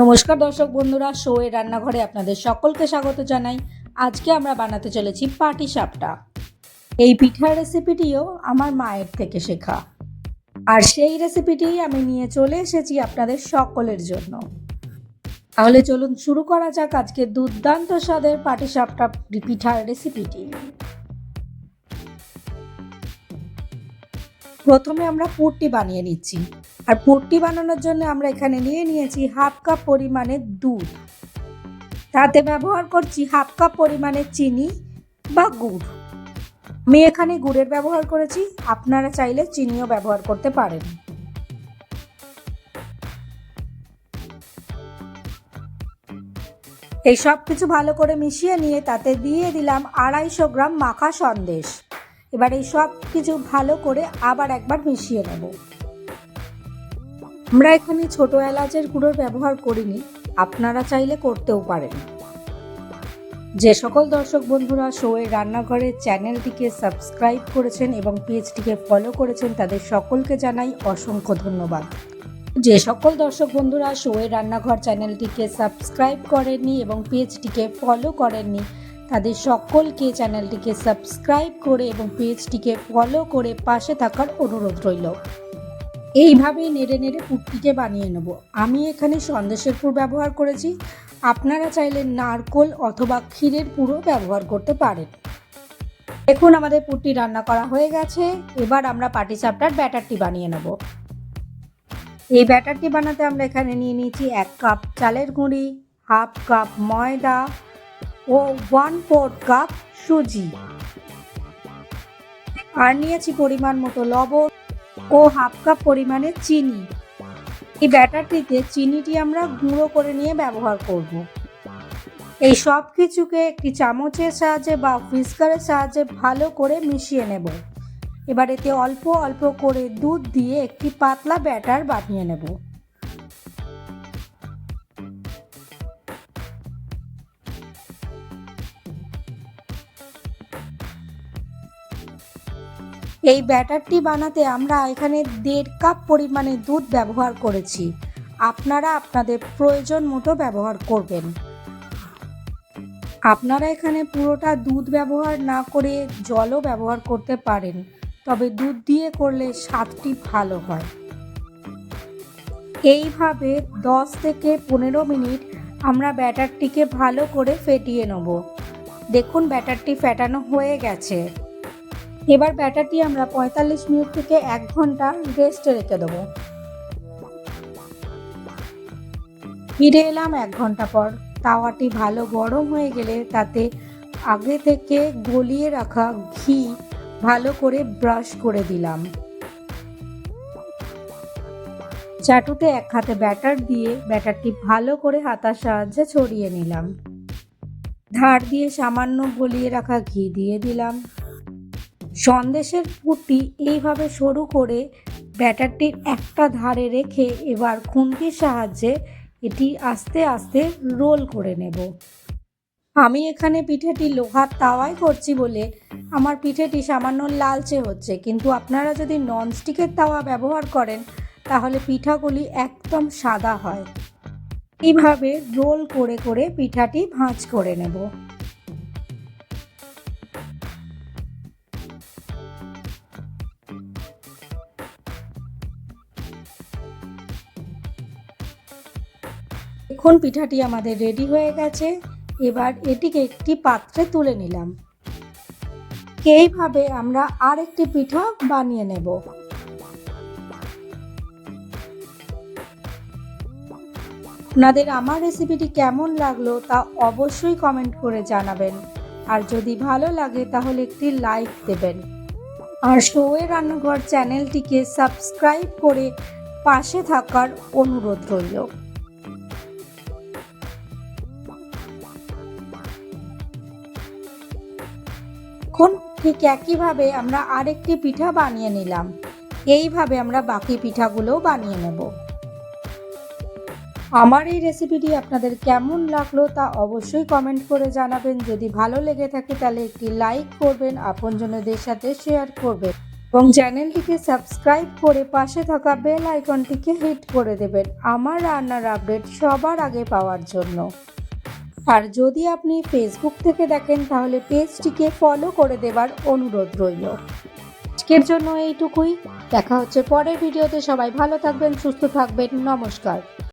নমস্কার দর্শক বন্ধুরা, শো এর রান্নাঘরে আপনাদের সকলকে স্বাগত জানাই। আজকে আমরা বানাতে চলেছি পাটিসাপটা। এই পিঠার রেসিপিটিও আমার মায়ের থেকে শেখা, আর সেই রেসিপিটি আমি নিয়ে চলে এসেছি আপনাদের সকলের জন্য। তাহলে চলুন শুরু করা যাক আজকে দুর্দান্ত স্বাদের পাটিসাপটা পিঠার রেসিপিটি। প্রথমে আমরা পুরটি বানিয়ে নিচ্ছি, আর পুরটি বানানোর জন্য আমরা এখানে নিয়ে নিয়েছি হাফ কাপ পরিমাণের দুধ। তাতে ব্যবহার করছি হাফ কাপ পরিমাণের চিনি বা গুড়। আমি এখানে গুড়ের ব্যবহার করেছি, আপনারা চাইলে চিনিও ব্যবহার করতে পারেন। এই সব কিছু ভালো করে মিশিয়ে নিয়ে তাতে দিয়ে দিলাম 250 গ্রাম মাখা সন্দেশ। এবার এই সব কিছু ভালো করে আবার একবার মিশিয়ে নেব। আমরা এখানে ছোট এলাচের গুঁড়োর ব্যবহার করিনি, আপনারা চাইলে করতেও পারেন। যে সকল দর্শক বন্ধুরা শো এর রান্নাঘরের চ্যানেলটিকে সাবস্ক্রাইব করেছেন এবং পেজটিকে ফলো করেছেন তাদের সকলকে জানাই অসংখ্য ধন্যবাদ। যে সকল দর্শক বন্ধুরা শো এর রান্নাঘর চ্যানেলটিকে সাবস্ক্রাইব করেননি এবং পেজটিকে ফলো করেননি তাদের সকলকে চ্যানেলটিকে সাবস্ক্রাইব করে এবং পেজটিকে ফলো করে পাশে থাকার অনুরোধ রইল। এইভাবেই নেড়ে নেড়ে পুরটিকে বানিয়ে নেব। আমি এখানে সন্দেশের পুর ব্যবহার করেছি, আপনারা চাইলে নারকোল অথবা ক্ষীরের পুরও ব্যবহার করতে পারেন। দেখুন আমাদের পুরটি রান্না করা হয়ে গেছে। এবার আমরা পাটিসাপটার ব্যাটারটি বানিয়ে নেব। এই ব্যাটারটি বানাতে আমরা এখানে নিয়ে নিয়েছি 1 কাপ চালের গুঁড়ি, হাফ কাপ ময়দা ও 1/4 কাপ সুজি, আর নিয়েছি পরিমাণ মতো লবণ ও হাফ কাপ পরিমাণে চিনি। এই ব্যাটারটিতে চিনিটি আমরা গুঁড়ো করে নিয়ে ব্যবহার করব। এই সব কিছুকে একটি চামচের সাহায্যে বা হুইস্কারের সাহায্যে ভালো করে মিশিয়ে নেব। এবার এতে অল্প অল্প করে দুধ দিয়ে একটি পাতলা ব্যাটার বানিয়ে নেব। এই ব্যাটারটি বানাতে আমরা এখানে 1.5 কাপ পরিমাণে দুধ ব্যবহার করেছি, আপনারা আপনাদের প্রয়োজন মতো ব্যবহার করবেন। আপনারা এখানে পুরোটা দুধ ব্যবহার না করে জলও ব্যবহার করতে পারেন, তবে দুধ দিয়ে করলে স্বাদটি ভালো হয়। এইভাবে 10 থেকে 15 মিনিট আমরা ব্যাটারটিকে ভালো করে ফেটিয়ে নেব। দেখুন ব্যাটারটি ফেটানো হয়ে গেছে। এবার ব্যাটারটি আমরা 45 মিনিট থেকে 1 ঘন্টা রেস্টে রেখে দেবো। ফিরে এলাম 1 ঘন্টা পর। তাওয়াটি ভালো গরম হয়ে গেলে তাতে আগে থেকে গলিয়ে রাখা ঘি ভালো করে ব্রাশ করে দিলাম। চাটুতে 1 হাতে ব্যাটার দিয়ে ব্যাটারটি ভালো করে হাতার সাহায্যে ছড়িয়ে নিলাম। ধার দিয়ে সামান্য গলিয়ে রাখা ঘি দিয়ে দিলাম। সন্দেশের পুরটি এইভাবে সরু করে ব্যাটারটির একটা ধারে রেখে এবার খুন্তির সাহায্যে এটি আস্তে আস্তে রোল করে নেব। আমি এখানে পিঠেটি লোহার তাওয়ায় করছি বলে আমার পিঠেটি সামান্য লালচে হচ্ছে, কিন্তু আপনারা যদি ননস্টিকের তাওয়া ব্যবহার করেন তাহলে পিঠাগুলি একদম সাদা হয়। এইভাবে রোল করে করে পিঠাটি ভাঁজ করে নেব। এখন পিঠাটি আমাদের রেডি হয়ে গেছে। এবার এটিকে একটি পাত্রে তুলে নিলাম। এইভাবে আমরা আরেকটি পিঠা বানিয়ে নেব। আপনাদের আমার রেসিপিটি কেমন লাগলো তা অবশ্যই কমেন্ট করে জানাবেন, আর যদি ভালো লাগে তাহলে একটি লাইক দেবেন, আর শো এর রান্নাঘর চ্যানেলটিকে সাবস্ক্রাইব করে পাশে থাকার অনুরোধ রইল। এখন ঠিক একইভাবে আমরা আরেকটি পিঠা বানিয়ে নিলাম। এইভাবে আমরা বাকি পিঠাগুলোও বানিয়ে নেব। আমার এই রেসিপিটি আপনাদের কেমন লাগলো তা অবশ্যই কমেন্ট করে জানাবেন। যদি ভালো লেগে থাকে তাহলে একটি লাইক করবেন, আপনজনদের সাথে শেয়ার করবেন। এবং চ্যানেলটিকে সাবস্ক্রাইব করে পাশে থাকা বেল আইকনটিকে হিট করে দেবেন আমার রান্নার আপডেট সবার আগে পাওয়ার জন্য। আর যদি আপনি ফেসবুক থেকে দেখেন তাহলে পেজটিকে ফলো করে দেবার অনুরোধ রইল। আজকের জন্য এইটুকুই, দেখা হচ্ছে পরের ভিডিওতে। সবাই ভালো থাকবেন, সুস্থ থাকবেন, নমস্কার।